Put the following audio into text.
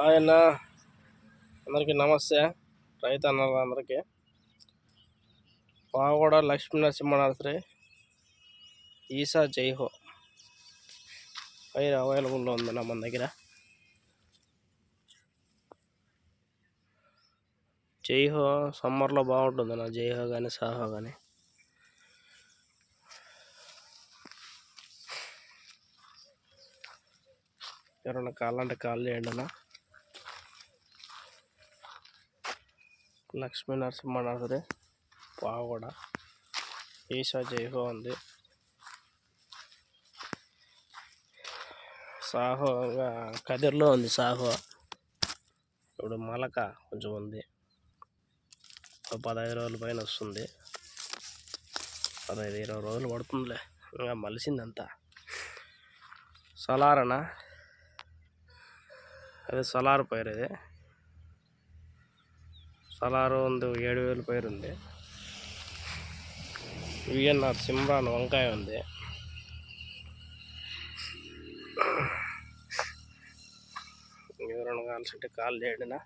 ఆయన అందరికీ నమస్తే. రైతు అన్నలందరికీ పావగూడ లక్ష్మీ నరసింహ నర్సరీ ఈసా జైహో పైరు అవైలబుల్లో ఉందన్న మన దగ్గర. జైహో సమ్మర్లో బాగుంటుందన్న, జైహో కానీ సాహో కానీ. ఎవరైనా కావాలంటే కాల్ చేయండి అన్న. లక్ష్మీ నరసింహ నర్సరీ పావగూడ ఈసా జైహో ఉంది. సాహో కదిర్లో ఉంది. సాహో ఇప్పుడు మొలక కొంచెం ఉంది, 15 రోజుల పైన వస్తుంది. 15-20 రోజులు పడుతుందిలే, ఇంకా మలిసిందంతా. సలారనా, అదే సలార్ పైరు. ఇది సలారు ఉంది, 7,000 పైరు ఉంది. విఎన్ఆర్ సిమ్రాన్ వంకాయ ఉంది. ఎవరైనా కావాల్సింటే కాల్ చేయండి నా.